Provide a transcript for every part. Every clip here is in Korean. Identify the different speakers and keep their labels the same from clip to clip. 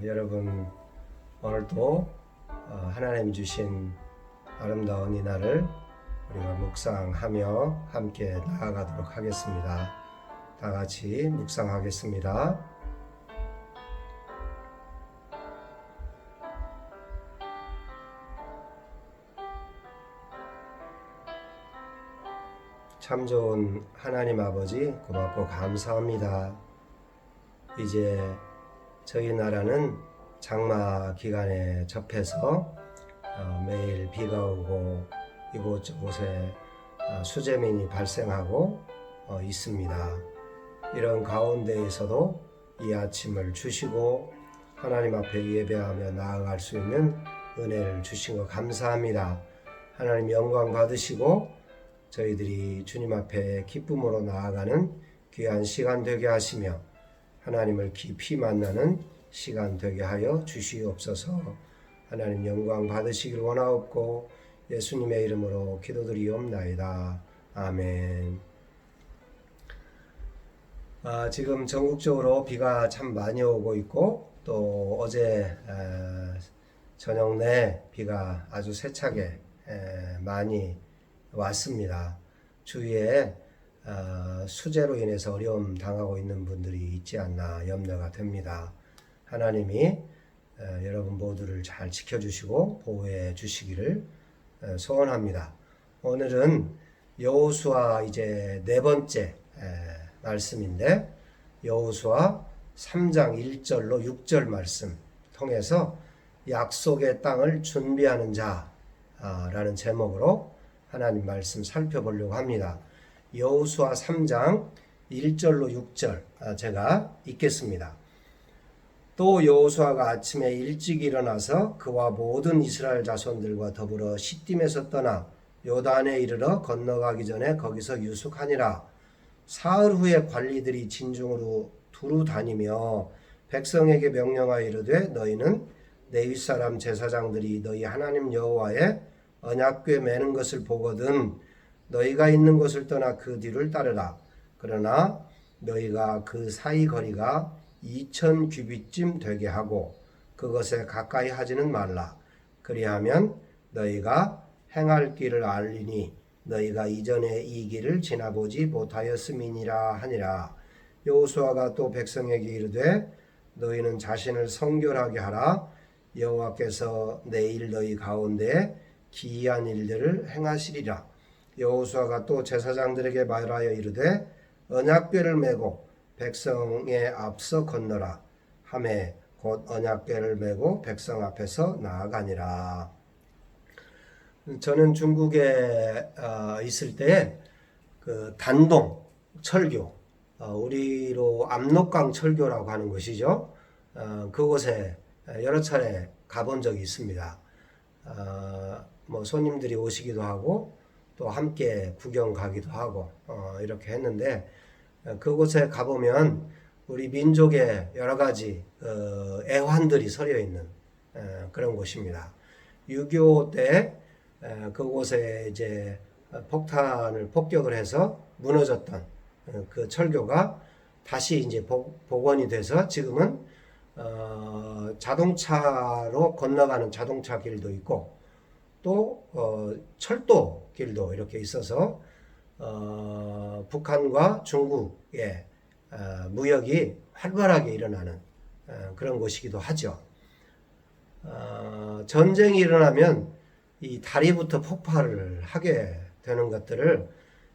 Speaker 1: 여러분 오늘도 하나님 주신 아름다운 이 날을 우리가 묵상하며 함께 나아가도록 하겠습니다. 다 같이 묵상하겠습니다. 참 좋은 하나님 아버지 고맙고 감사합니다. 이제 저희 나라는 장마 기간에 접해서 매일 비가 오고 이곳저곳에 수재민이 발생하고 있습니다. 이런 가운데에서도 이 아침을 주시고 하나님 앞에 예배하며 나아갈 수 있는 은혜를 주신 것 감사합니다. 하나님 영광 받으시고 저희들이 주님 앞에 기쁨으로 나아가는 귀한 시간 되게 하시며 하나님을 깊이 만나는 시간 되게 하여 주시옵소서. 하나님 영광 받으시길 원하옵고 예수님의 이름으로 기도드리옵나이다. 아멘. 지금 전국적으로 비가 참 많이 오고 있고 또 어제 저녁 내 비가 아주 세차게 많이 왔습니다. 주위에 수재로 인해서 어려움 당하고 있는 분들이 있지 않나 염려가 됩니다. 하나님이 여러분 모두를 잘 지켜주시고 보호해 주시기를 소원합니다. 오늘은 여호수아 이제 네 번째 말씀인데 여호수아 3장 1절로 6절 말씀 통해서 약속의 땅을 준비하는 자라는 제목으로 하나님 말씀 살펴보려고 합니다. 여호수아 3장 1절로 6절 제가 읽겠습니다. 또 여호수아가 아침에 일찍 일어나서 그와 모든 이스라엘 자손들과 더불어 시딤에서 떠나 요단에 이르러 건너가기 전에 거기서 유숙하니라. 사흘 후에 관리들이 진중으로 두루 다니며 백성에게 명령하여 이르되 너희는 레위 사람 제사장들이 너희 하나님 여호와의 언약궤 매는 것을 보거든 너희가 있는 곳을 떠나 그 뒤를 따르라. 그러나 너희가 그 사이 거리가 2000 규빗쯤 되게 하고 그것에 가까이 하지는 말라. 그리하면 너희가 행할 길을 알리니 너희가 이전에 이 길을 지나보지 못하였음이니라 하니라. 여호수아가 또 백성에게 이르되 너희는 자신을 성결하게 하라. 여호와께서 내일 너희 가운데 기이한 일들을 행하시리라. 여호수아가 또 제사장들에게 말하여 이르되 언약궤를 메고 백성의 앞서 건너라 하매 곧 언약궤를 메고 백성 앞에서 나아가니라. 저는 중국에 있을 때 그 단동 철교, 우리로 압록강 철교라고 하는 곳이죠. 그곳에 여러 차례 가본 적이 있습니다. 뭐 손님들이 오시기도 하고 또 함께 구경 가기도 하고 이렇게 했는데 그곳에 가보면 우리 민족의 여러 가지 애환들이 서려 있는 그런 곳입니다. 6.25 때 그곳에 이제 폭탄을 폭격을 해서 무너졌던 그 철교가 다시 이제 복원이 돼서 지금은 자동차로 건너가는 자동차 길도 있고 또 철도 길도 이렇게 있어서 북한과 중국의 무역이 활발하게 일어나는 그런 곳이기도 하죠. 전쟁이 일어나면 이 다리부터 폭발을 하게 되는 것들을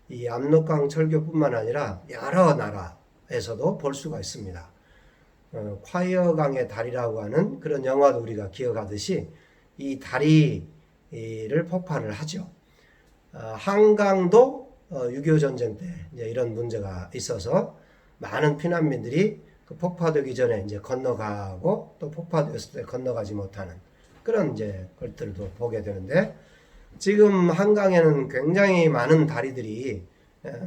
Speaker 1: 이 압록강 철교뿐만 아니라 여러 나라에서도 볼 수가 있습니다. 콰이어강의 다리라고 하는 그런 영화도 우리가 기억하듯이 이 다리를 폭발을 하죠. 한강도 6.25 전쟁 때 이제 이런 문제가 있어서 많은 피난민들이 그 폭파되기 전에 이제 건너가고 또 폭파되었을 때 건너가지 못하는 그런 이제 것들도 보게 되는데 지금 한강에는 굉장히 많은 다리들이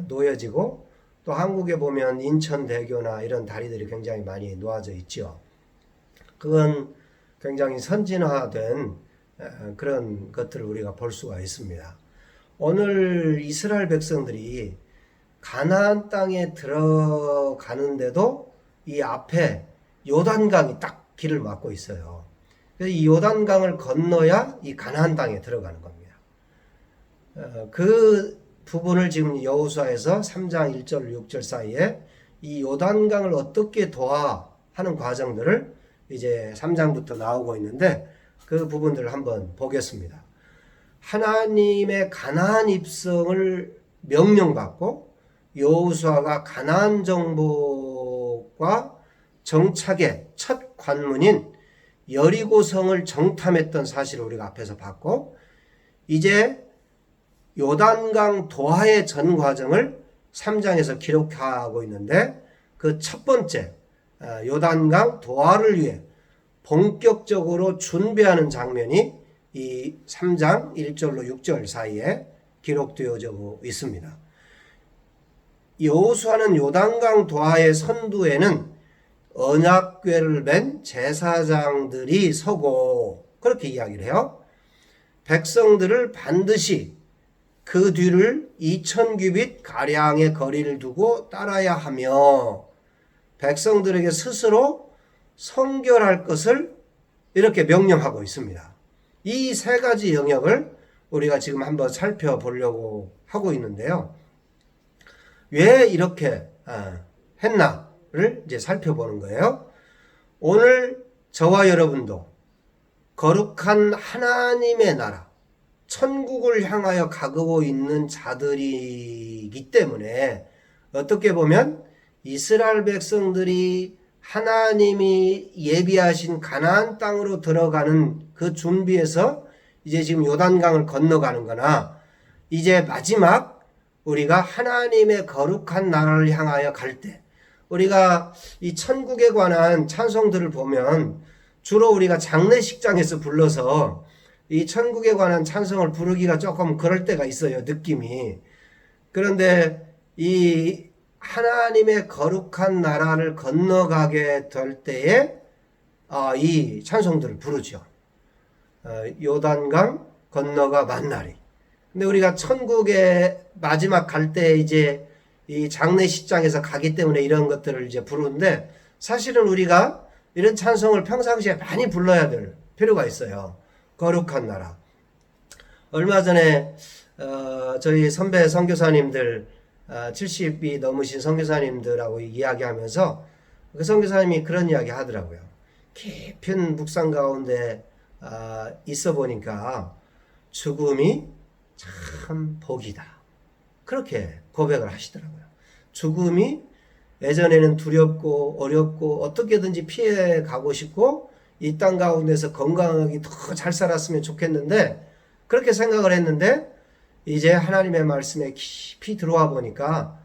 Speaker 1: 놓여지고 또 한국에 보면 인천대교나 이런 다리들이 굉장히 많이 놓아져 있죠. 그건 굉장히 선진화된 그런 것들을 우리가 볼 수가 있습니다. 오늘 이스라엘 백성들이 가나안 땅에 들어가는데도 이 앞에 요단강이 딱 길을 막고 있어요. 그래서 이 요단강을 건너야 이 가나안 땅에 들어가는 겁니다. 그 부분을 지금 여호수아에서 3장 1절 6절 사이에 이 요단강을 어떻게 도하하는 과정들을 이제 3장부터 나오고 있는데 그 부분들을 한번 보겠습니다. 하나님의 가나안 입성을 명령받고 여호수아가 가나안 정복과 정착의 첫 관문인 여리고성을 정탐했던 사실을 우리가 앞에서 봤고, 이제 요단강 도하의 전 과정을 3장에서 기록하고 있는데 그 첫 번째 요단강 도하를 위해 본격적으로 준비하는 장면이 이 3장 1절로 6절 사이에 기록되어져 있습니다. 여호수아는 요단강 도하의 선두에는 언약궤를 맨 제사장들이 서고 그렇게 이야기를 해요. 백성들을 반드시 그 뒤를 2000규빗 가량의 거리를 두고 따라야 하며 백성들에게 스스로 성결할 것을 이렇게 명령하고 있습니다. 이 세 가지 영역을 우리가 지금 한번 살펴보려고 하고 있는데요. 왜 이렇게 했나를 이제 살펴보는 거예요. 오늘 저와 여러분도 거룩한 하나님의 나라, 천국을 향하여 가고 있는 자들이기 때문에 어떻게 보면 이스라엘 백성들이 하나님이 예비하신 가나안 땅으로 들어가는 그 준비에서 이제 지금 요단강을 건너가는 거나 이제 마지막 우리가 하나님의 거룩한 나라를 향하여 갈 때 우리가 이 천국에 관한 찬송들을 보면 주로 우리가 장례식장에서 불러서 이 천국에 관한 찬송을 부르기가 조금 그럴 때가 있어요, 느낌이. 그런데 이 하나님의 거룩한 나라를 건너가게 될 때에 이 찬송들을 부르죠. 요단강 건너가 만나리. 근데 우리가 천국에 마지막 갈 때 이제 이 장례식장에서 가기 때문에 이런 것들을 이제 부르는데 사실은 우리가 이런 찬송을 평상시에 많이 불러야 될 필요가 있어요. 거룩한 나라. 얼마 전에 저희 선배 선교사님들 70이 넘으신 선교사님들하고 이야기하면서 그 선교사님이 그런 이야기 하더라고요. 깊은 묵상 가운데 있어 보니까 죽음이 참 복이다. 그렇게 고백을 하시더라고요. 죽음이 예전에는 두렵고 어렵고 어떻게든지 피해 가고 싶고 이 땅 가운데서 건강하게 더 잘 살았으면 좋겠는데 그렇게 생각을 했는데 이제 하나님의 말씀에 깊이 들어와 보니까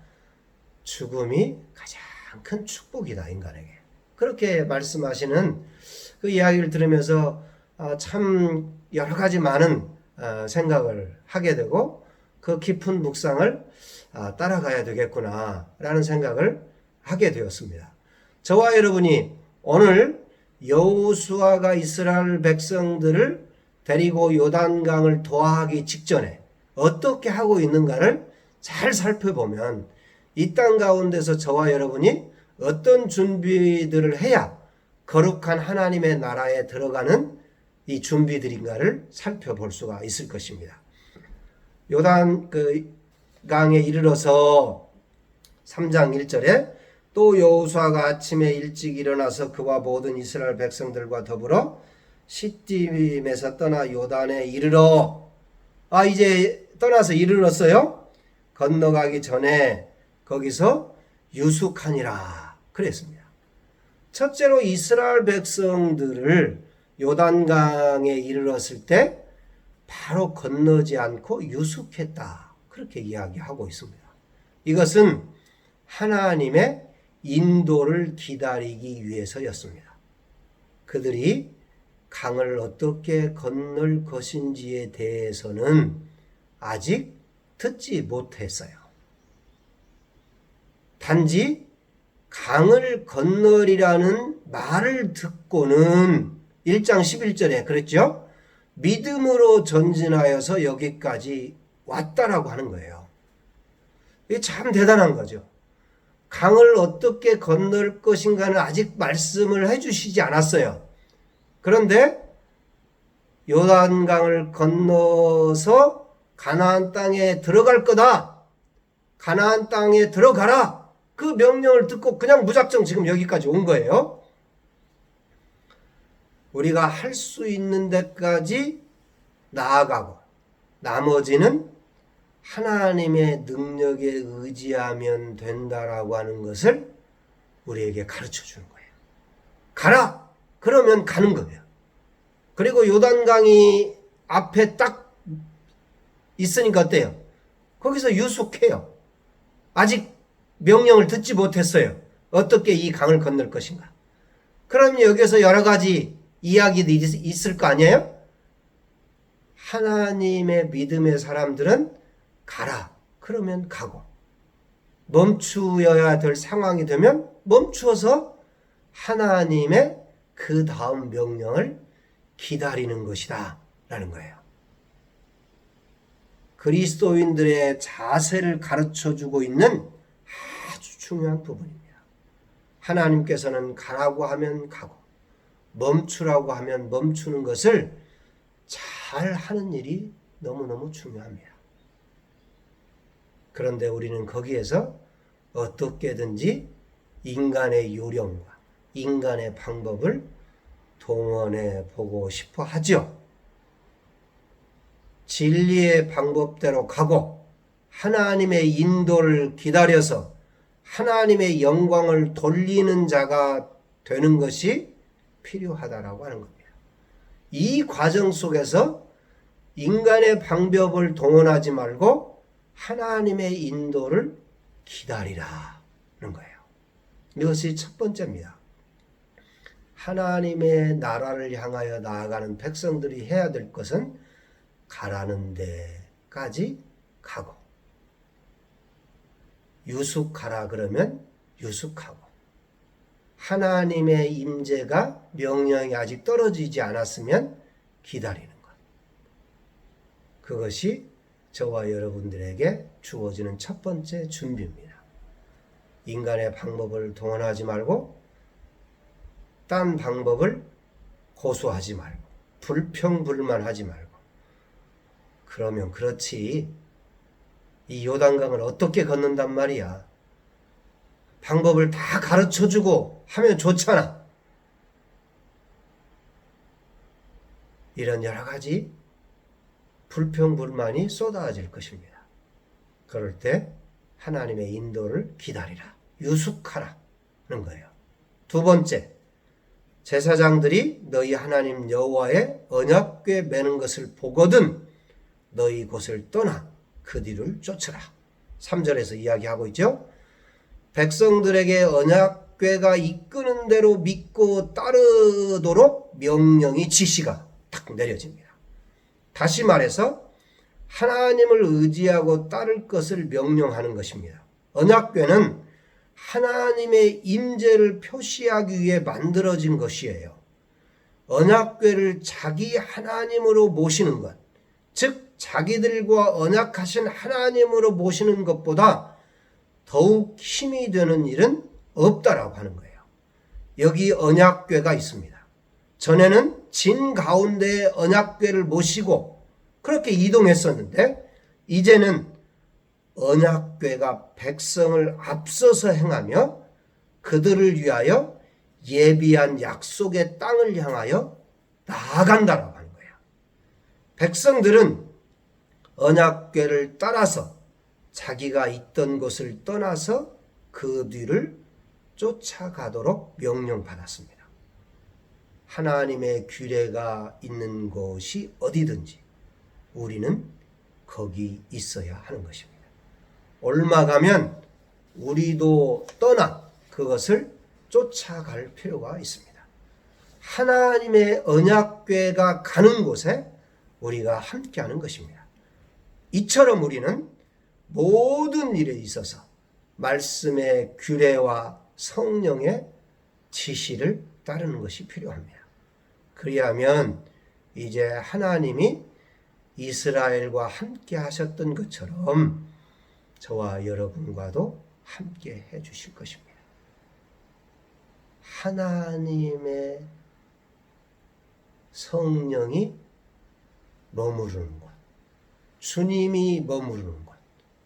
Speaker 1: 죽음이 가장 큰 축복이다, 인간에게. 그렇게 말씀하시는 그 이야기를 들으면서 참 여러 가지 많은 생각을 하게 되고 그 깊은 묵상을 따라가야 되겠구나 라는 생각을 하게 되었습니다. 저와 여러분이 오늘 여호수아가 이스라엘 백성들을 데리고 요단강을 도하기 직전에 어떻게 하고 있는가를 잘 살펴보면 이 땅 가운데서 저와 여러분이 어떤 준비들을 해야 거룩한 하나님의 나라에 들어가는 이 준비들인가를 살펴볼 수가 있을 것입니다. 요단 강에 이르러서 3장 1절에 또 여호수아가 아침에 일찍 일어나서 그와 모든 이스라엘 백성들과 더불어 시딤에서 떠나 요단에 이르러 이제 떠나서 이르렀어요. 건너가기 전에 거기서 유숙하니라 그랬습니다. 첫째로 이스라엘 백성들을 요단강에 이르렀을 때 바로 건너지 않고 유숙했다. 그렇게 이야기하고 있습니다. 이것은 하나님의 인도를 기다리기 위해서였습니다. 그들이 강을 어떻게 건널 것인지에 대해서는 아직 듣지 못했어요. 단지 강을 건너리라는 말을 듣고는 1장 11절에 그랬죠? 믿음으로 전진하여서 여기까지 왔다라고 하는 거예요. 이게 참 대단한 거죠. 강을 어떻게 건널 것인가는 아직 말씀을 해주시지 않았어요. 그런데 요단강을 건너서 가나안 땅에 들어갈 거다. 가나안 땅에 들어가라. 그 명령을 듣고 그냥 무작정 지금 여기까지 온 거예요. 우리가 할 수 있는 데까지 나아가고 나머지는 하나님의 능력에 의지하면 된다라고 하는 것을 우리에게 가르쳐 주는 거예요. 가라! 그러면 가는 거예요. 그리고 요단강이 앞에 딱 있으니까 어때요? 거기서 유숙해요. 아직 명령을 듣지 못했어요. 어떻게 이 강을 건널 것인가. 그럼 여기서 여러 가지 이야기들이 있을 거 아니에요? 하나님의 믿음의 사람들은 가라. 그러면 가고 멈추어야 될 상황이 되면 멈추어서 하나님의 그 다음 명령을 기다리는 것이다 라는 거예요. 그리스도인들의 자세를 가르쳐주고 있는 아주 중요한 부분입니다. 하나님께서는 가라고 하면 가고 멈추라고 하면 멈추는 것을 잘 하는 일이 너무너무 중요합니다. 그런데 우리는 거기에서 어떻게든지 인간의 요령과 인간의 방법을 동원해 보고 싶어 하죠. 진리의 방법대로 가고 하나님의 인도를 기다려서 하나님의 영광을 돌리는 자가 되는 것이 필요하다라고 하는 겁니다. 이 과정 속에서 인간의 방법을 동원하지 말고 하나님의 인도를 기다리라는 거예요. 이것이 첫 번째입니다. 하나님의 나라를 향하여 나아가는 백성들이 해야 될 것은 가라는 데까지 가고 유숙하라 그러면 유숙하고 하나님의 임재가 명령이 아직 떨어지지 않았으면 기다리는 것. 그것이 저와 여러분들에게 주어지는 첫 번째 준비입니다. 인간의 방법을 동원하지 말고 딴 방법을 고수하지 말고 불평불만하지 말고 그러면 그렇지 이 요단강을 어떻게 건넌단 말이야. 방법을 다 가르쳐주고 하면 좋잖아. 이런 여러 가지 불평불만이 쏟아질 것입니다. 그럴 때 하나님의 인도를 기다리라. 유숙하라는 거예요. 두 번째, 제사장들이 너희 하나님 여호와의 언약궤 매는 것을 보거든 너희 곳을 떠나 그 뒤를 쫓으라. 3절에서 이야기하고 있죠. 백성들에게 언약궤가 이끄는 대로 믿고 따르도록 명령이 지시가 딱 내려집니다. 다시 말해서 하나님을 의지하고 따를 것을 명령하는 것입니다. 언약궤는 하나님의 임재를 표시하기 위해 만들어진 것이에요. 언약궤를 자기 하나님으로 모시는 것, 즉 자기들과 언약하신 하나님으로 모시는 것보다 더욱 힘이 되는 일은 없다라고 하는 거예요. 여기 언약궤가 있습니다. 전에는 진 가운데에 언약궤를 모시고 그렇게 이동했었는데 이제는 언약궤가 백성을 앞서서 행하며 그들을 위하여 예비한 약속의 땅을 향하여 나아간다라고 하는 거예요. 백성들은 언약궤를 따라서 자기가 있던 곳을 떠나서 그 뒤를 쫓아가도록 명령받았습니다. 하나님의 규례가 있는 곳이 어디든지 우리는 거기 있어야 하는 것입니다. 얼마 가면 우리도 떠나 그것을 쫓아갈 필요가 있습니다. 하나님의 언약궤가 가는 곳에 우리가 함께하는 것입니다. 이처럼 우리는 모든 일에 있어서 말씀의 규례와 성령의 지시를 따르는 것이 필요합니다. 그리하면 이제 하나님이 이스라엘과 함께 하셨던 것처럼 저와 여러분과도 함께 해 주실 것입니다. 하나님의 성령이 머무르는 곳, 주님이 머무르는 곳,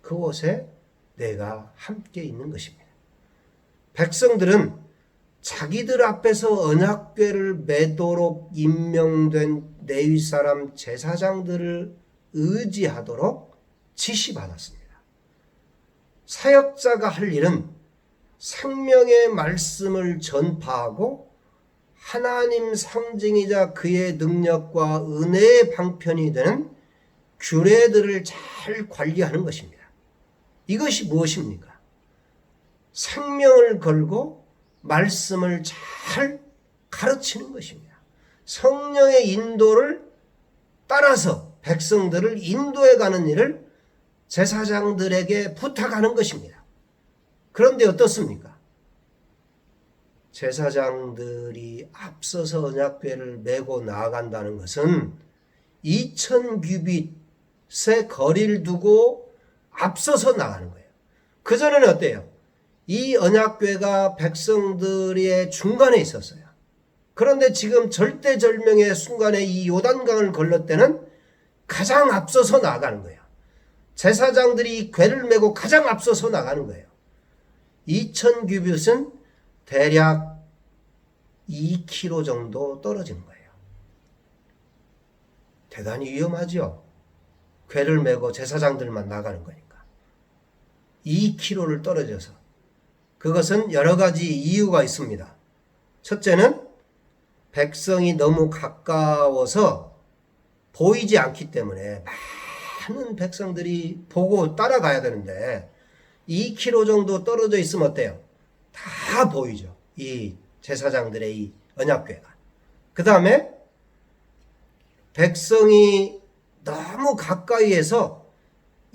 Speaker 1: 그곳에 내가 함께 있는 것입니다. 백성들은 자기들 앞에서 언약궤를 매도록 임명된 레위 사람 제사장들을 의지하도록 지시받았습니다. 사역자가 할 일은 생명의 말씀을 전파하고 하나님 상징이자 그의 능력과 은혜의 방편이 되는 규례들을 잘 관리하는 것입니다. 이것이 무엇입니까? 생명을 걸고 말씀을 잘 가르치는 것입니다. 성령의 인도를 따라서 백성들을 인도해 가는 일을 제사장들에게 부탁하는 것입니다. 그런데 어떻습니까? 제사장들이 앞서서 언약궤를 메고 나아간다는 것은 2000규빗의 거리를 두고 앞서서 나가는 거예요. 그전에는 어때요? 이 언약궤가 백성들의 중간에 있었어요. 그런데 지금 절대절명의 순간에 이 요단강을 건널 때는 가장 앞서서 나가는 거예요. 제사장들이 궤를 메고 가장 앞서서 나가는 거예요. 2000규빗은 대략 2km 정도 떨어지는 거예요. 대단히 위험하죠. 궤를 메고 제사장들만 나가는 거니까. 2km를 떨어져서. 그것은 여러 가지 이유가 있습니다. 첫째는 백성이 너무 가까워서 보이지 않기 때문에 많은 백성들이 보고 따라가야 되는데 2km 정도 떨어져 있으면 어때요? 다 보이죠. 이 제사장들의 이 언약궤가. 그 다음에 백성이 너무 가까이에서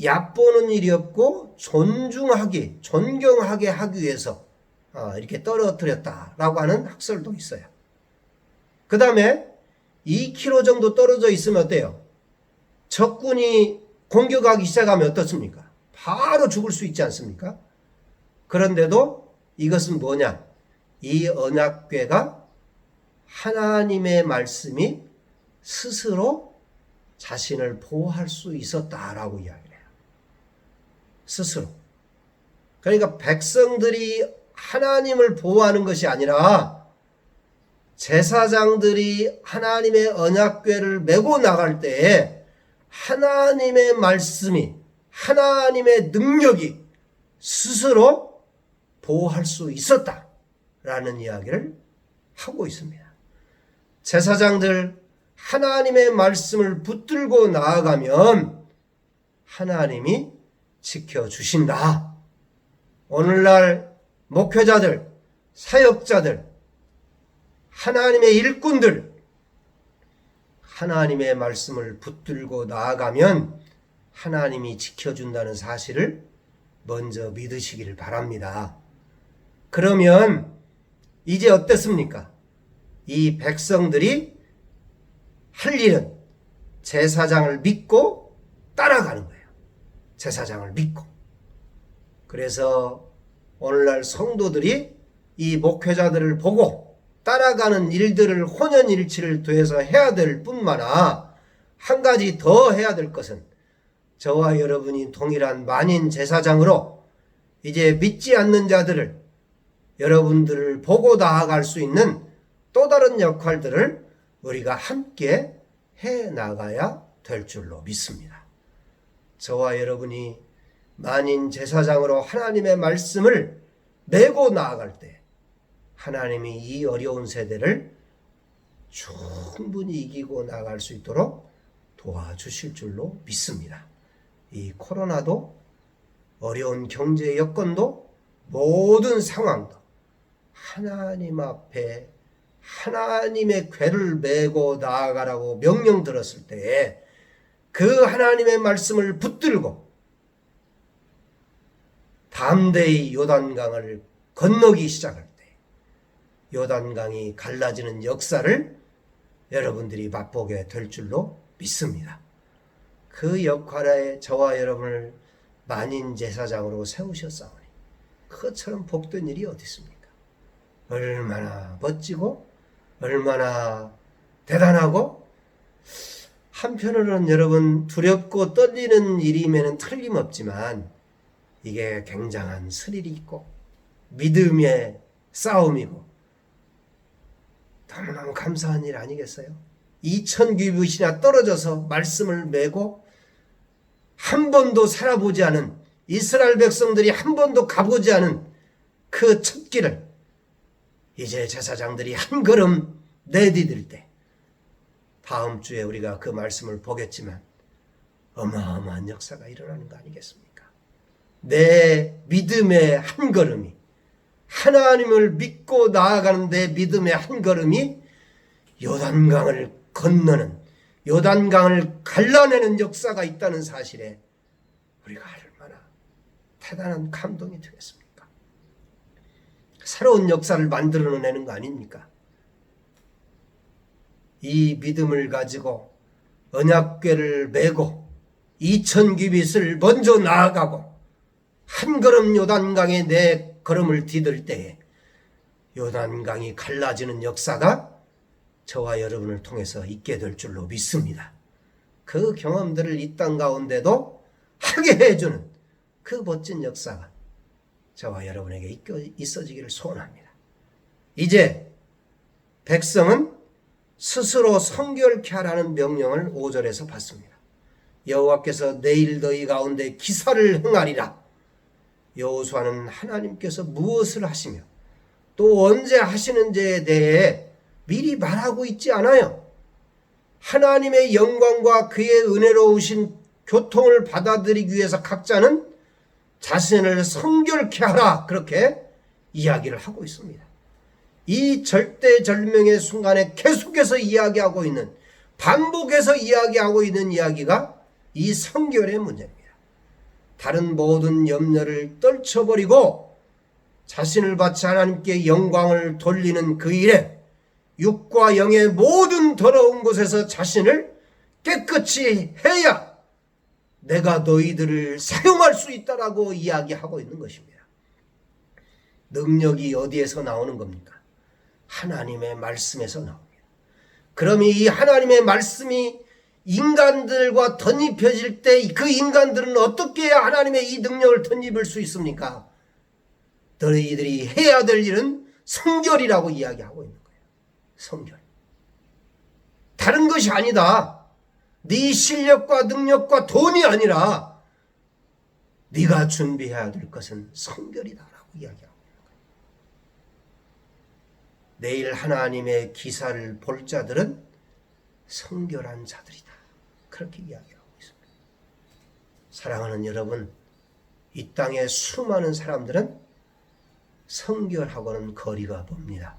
Speaker 1: 얕보는 일이 없고 존경하게 하기 위해서 이렇게 떨어뜨렸다라고 하는 학설도 있어요. 그 다음에 2km 정도 떨어져 있으면 어때요? 적군이 공격하기 시작하면 어떻습니까? 바로 죽을 수 있지 않습니까? 그런데도 이것은 뭐냐? 이 언약궤가 하나님의 말씀이 스스로 자신을 보호할 수 있었다라고 이야기를 해요. 스스로. 그러니까 백성들이 하나님을 보호하는 것이 아니라 제사장들이 하나님의 언약궤를 메고 나갈 때에 하나님의 말씀이, 하나님의 능력이 스스로 보호할 수 있었다라는 이야기를 하고 있습니다. 제사장들 하나님의 말씀을 붙들고 나아가면 하나님이 지켜주신다. 오늘날 목회자들, 사역자들, 하나님의 일꾼들, 하나님의 말씀을 붙들고 나아가면 하나님이 지켜준다는 사실을 먼저 믿으시기를 바랍니다. 그러면 이제 어땠습니까? 이 백성들이 할 일은 제사장을 믿고 따라가는 거예요. 제사장을 믿고. 그래서 오늘날 성도들이 이 목회자들을 보고 따라가는 일들을 혼연일치를 더해서 해야 될 뿐만 한 가지 더 해야 될 것은 저와 여러분이 동일한 만인 제사장으로 이제 믿지 않는 자들을 여러분들을 보고 나아갈 수 있는 또 다른 역할들을 우리가 함께 해 나가야 될 줄로 믿습니다. 저와 여러분이 만인 제사장으로 하나님의 말씀을 메고 나아갈 때 하나님이 이 어려운 세대를 충분히 이기고 나갈 수 있도록 도와주실 줄로 믿습니다. 이 코로나도 어려운 경제 여건도 모든 상황도 하나님 앞에 하나님의 궤를 메고 나아가라고 명령 들었을 때에 그 하나님의 말씀을 붙들고 담대히 요단강을 건너기 시작할 때 요단강이 갈라지는 역사를 여러분들이 맛보게 될 줄로 믿습니다. 그 역할에 저와 여러분을 만인 제사장으로 세우셨사오니 그처럼 복된 일이 어디 있습니까? 얼마나 멋지고 얼마나 대단하고, 한편으로는 여러분 두렵고 떨리는 일임에는 틀림없지만 이게 굉장한 스릴이 있고 믿음의 싸움이고 너무너무 감사한 일 아니겠어요? 2000규빗이나 떨어져서 말씀을 메고 한 번도 살아보지 않은, 이스라엘 백성들이 한 번도 가보지 않은 그 첫 길을 이제 제사장들이 한 걸음 내디딜 때, 다음 주에 우리가 그 말씀을 보겠지만 어마어마한 역사가 일어나는 거 아니겠습니까? 내 믿음의 한 걸음이, 하나님을 믿고 나아가는 내 믿음의 한 걸음이 요단강을 건너는, 요단강을 갈라내는 역사가 있다는 사실에 우리가 얼마나 대단한 감동이 되겠습니까? 새로운 역사를 만들어내는 거 아닙니까? 이 믿음을 가지고 언약궤를 메고 2000규빗을 먼저 나아가고 한 걸음 요단강에 내 걸음을 디딜 때에 요단강이 갈라지는 역사가 저와 여러분을 통해서 있게 될 줄로 믿습니다. 그 경험들을 이 땅 가운데도 하게 해주는 그 멋진 역사가 저와 여러분에게 있어지기를 소원합니다. 이제 백성은 스스로 성결케 하라는 명령을 5절에서 받습니다. 여호와께서 내일 너희 가운데 기사를 행하리라. 여호수아는 하나님께서 무엇을 하시며 또 언제 하시는지에 대해 미리 말하고 있지 않아요. 하나님의 영광과 그의 은혜로우신 교통을 받아들이기 위해서 각자는 자신을 성결케 하라, 그렇게 이야기를 하고 있습니다. 이 절대절명의 순간에 계속해서 이야기하고 있는, 반복해서 이야기하고 있는 이야기가 이 성결의 문제입니다. 다른 모든 염려를 떨쳐버리고 자신을 바쳐 하나님께 영광을 돌리는 그 일에 육과 영의 모든 더러운 곳에서 자신을 깨끗이 해야 내가 너희들을 사용할 수 있다라고 이야기하고 있는 것입니다. 능력이 어디에서 나오는 겁니까? 하나님의 말씀에서 나옵니다. 그럼 이 하나님의 말씀이 인간들과 덧입혀질 때 그 인간들은 어떻게 해야 하나님의 이 능력을 덧입을 수 있습니까? 너희들이 해야 될 일은 성결이라고 이야기하고 있는 거예요. 성결. 다른 것이 아니다. 네 실력과 능력과 돈이 아니라 네가 준비해야 될 것은 성결이다라고 이야기하고 있는 거예요. 내일 하나님의 기사를 볼 자들은 성결한 자들이다, 그렇게 이야기하고 있습니다. 사랑하는 여러분, 이 땅의 수많은 사람들은 성결하고는 거리가 멉니다.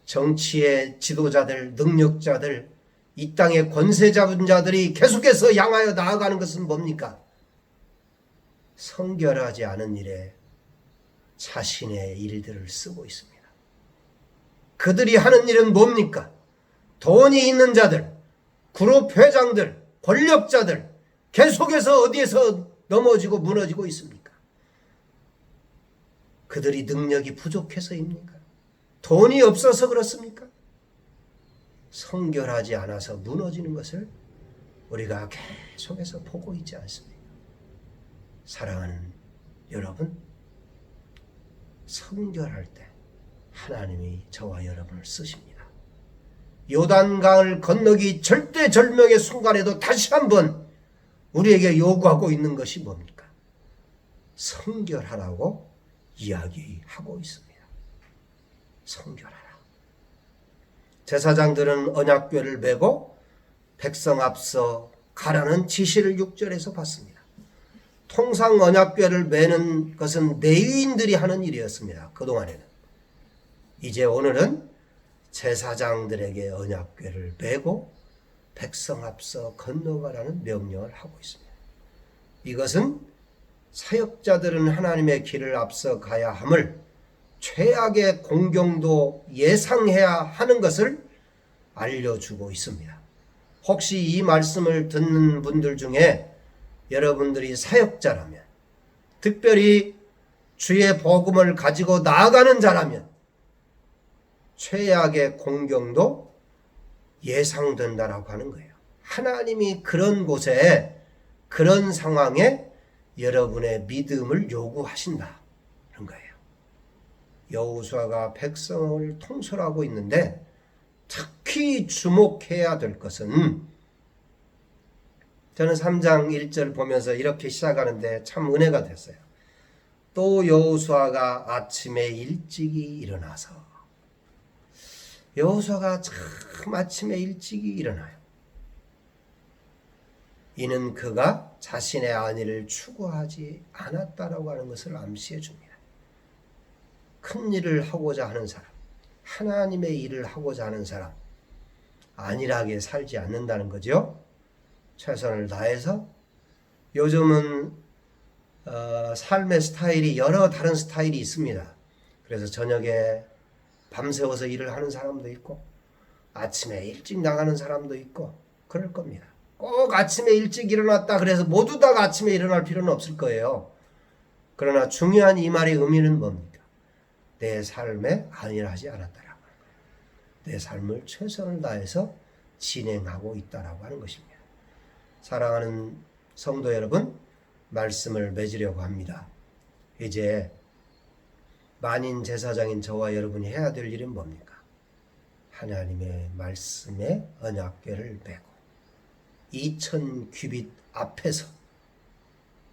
Speaker 1: 정치의 지도자들, 능력자들, 이 땅의 권세 잡은 자들이 계속해서 향하여 나아가는 것은 뭡니까? 성결하지 않은 일에 자신의 일들을 쓰고 있습니다. 그들이 하는 일은 뭡니까? 돈이 있는 자들, 그룹 회장들, 권력자들, 계속해서 어디에서 넘어지고 무너지고 있습니까? 그들이 능력이 부족해서입니까? 돈이 없어서 그렇습니까? 성결하지 않아서 무너지는 것을 우리가 계속해서 보고 있지 않습니까? 사랑하는 여러분, 성결할 때 하나님이 저와 여러분을 쓰십니다. 요단강을 건너기 절대절명의 순간에도 다시 한번 우리에게 요구하고 있는 것이 뭡니까? 성결하라고 이야기하고 있습니다. 성결하라. 제사장들은 언약궤를 메고 백성 앞서 가라는 지시를 6절에서 받습니다. 통상 언약궤를 메는 것은 레위인들이 하는 일이었습니다. 그동안에는. 이제 오늘은 제사장들에게 언약궤를 메고 백성 앞서 건너가라는 명령을 하고 있습니다. 이것은 사역자들은 하나님의 길을 앞서 가야 함을, 최악의 공경도 예상해야 하는 것을 알려주고 있습니다. 혹시 이 말씀을 듣는 분들 중에 여러분들이 사역자라면, 특별히 주의 복음을 가지고 나아가는 자라면 최악의 공경도 예상된다라고 하는 거예요. 하나님이 그런 곳에, 그런 상황에 여러분의 믿음을 요구하신다 그런 거예요. 여호수아가 백성을 통솔하고 있는데 특히 주목해야 될 것은, 저는 3장 1절 보면서 이렇게 시작하는데 참 은혜가 됐어요. 또 여호수아가 아침에 일찍이 일어나서, 여호수아가 참 아침에 일찍이 일어나요. 이는 그가 자신의 안위를 추구하지 않았다라고 하는 것을 암시해 줍니다. 큰 일을 하고자 하는 사람, 하나님의 일을 하고자 하는 사람, 안일하게 살지 않는다는 거죠. 최선을 다해서. 요즘은 삶의 스타일이 여러 다른 스타일이 있습니다. 그래서 저녁에 밤새워서 일을 하는 사람도 있고 아침에 일찍 나가는 사람도 있고 그럴 겁니다. 꼭 아침에 일찍 일어났다 그래서 모두 다 아침에 일어날 필요는 없을 거예요. 그러나 중요한 이 말의 의미는 뭡니까? 내 삶에 안일하지 않았다라고 하는 거예요. 내 삶을 최선을 다해서 진행하고 있다라고 하는 것입니다. 사랑하는 성도 여러분, 말씀을 맺으려고 합니다. 이제 만인 제사장인 저와 여러분이 해야 될 일은 뭡니까? 하나님의 말씀의 언약궤를 메고 2000규빗 앞에서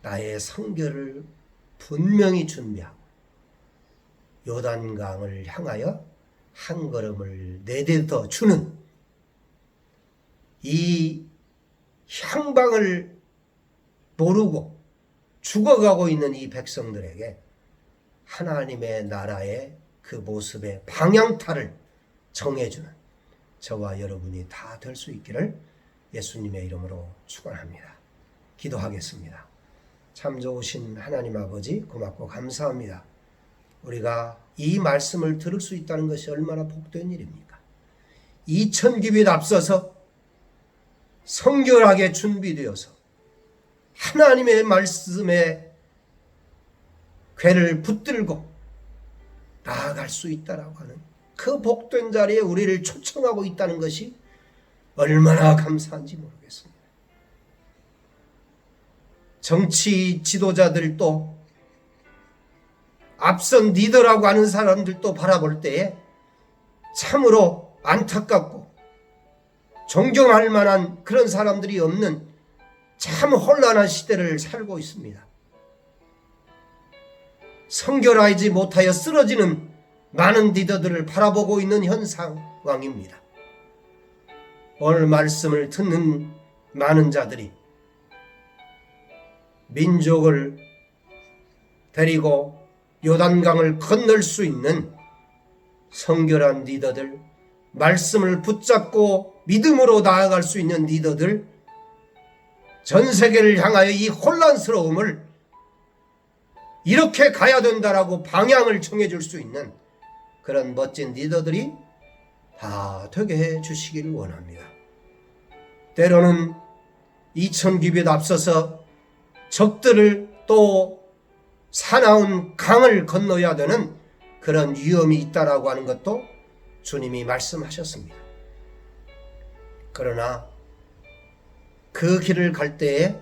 Speaker 1: 나의 성결을 분명히 준비하고 요단강을 향하여 한 걸음을 내딛어 주는 이 향방을 모르고 죽어가고 있는 이 백성들에게 하나님의 나라의 그 모습의 방향타를 정해주는 저와 여러분이 다 될 수 있기를 예수님의 이름으로 축원합니다. 기도하겠습니다. 참 좋으신 하나님 아버지, 고맙고 감사합니다. 우리가 이 말씀을 들을 수 있다는 것이 얼마나 복된 일입니까? 2000규빗 앞서서 성결하게 준비되어서 하나님의 말씀에 궤를 붙들고 나아갈 수 있다라고 하는 그 복된 자리에 우리를 초청하고 있다는 것이 얼마나 감사한지 모르겠습니다. 정치 지도자들도 앞선 리더라고 하는 사람들도 바라볼 때에 참으로 안타깝고 존경할 만한 그런 사람들이 없는 참 혼란한 시대를 살고 있습니다. 성결하지 못하여 쓰러지는 많은 리더들을 바라보고 있는 현 상황입니다. 오늘 말씀을 듣는 많은 자들이 민족을 데리고 요단강을 건널 수 있는 성결한 리더들, 말씀을 붙잡고 믿음으로 나아갈 수 있는 리더들, 전 세계를 향하여 이 혼란스러움을 이렇게 가야 된다라고 방향을 정해줄 수 있는 그런 멋진 리더들이 다 되게 해 주시기를 원합니다. 때로는 2000규빗 앞서서 적들을 또 사나운 강을 건너야 되는 그런 위험이 있다라고 하는 것도 주님이 말씀하셨습니다. 그러나 그 길을 갈 때에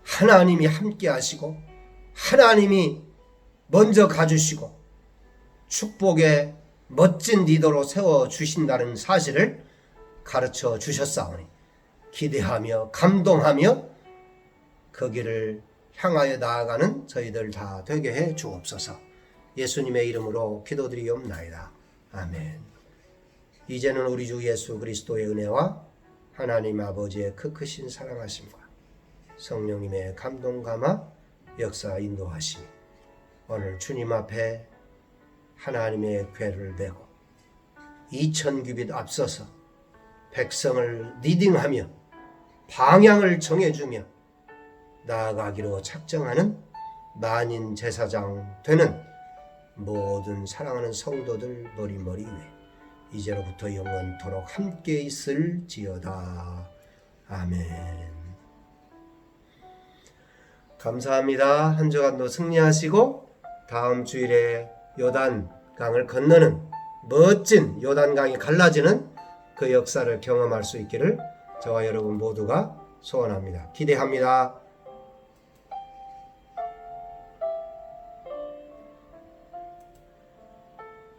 Speaker 1: 하나님이 함께 하시고 하나님이 먼저 가주시고 축복의 멋진 리더로 세워주신다는 사실을 가르쳐 주셨사오니 기대하며 감동하며 그 길을 향하여 나아가는 저희들 다 되게 해 주옵소서. 예수님의 이름으로 기도드리옵나이다. 아멘. 이제는 우리 주 예수 그리스도의 은혜와 하나님 아버지의 그 크신 사랑하심과 성령님의 감동 감화 역사 인도하심이 오늘 주님 앞에 하나님의 궤를 메고 2000규빗 앞서서 백성을 리딩하며 방향을 정해주며 나아가기로 작정하는 만인 제사장 되는 모든 사랑하는 성도들 머리머리 위에 이제로부터 영원토록 함께 있을지어다. 아멘. 감사합니다. 한 주간도 승리하시고 다음 주일에 요단강을 건너는 멋진 요단강이 갈라지는 그 역사를 경험할 수 있기를 저와 여러분 모두가 소원합니다. 기대합니다.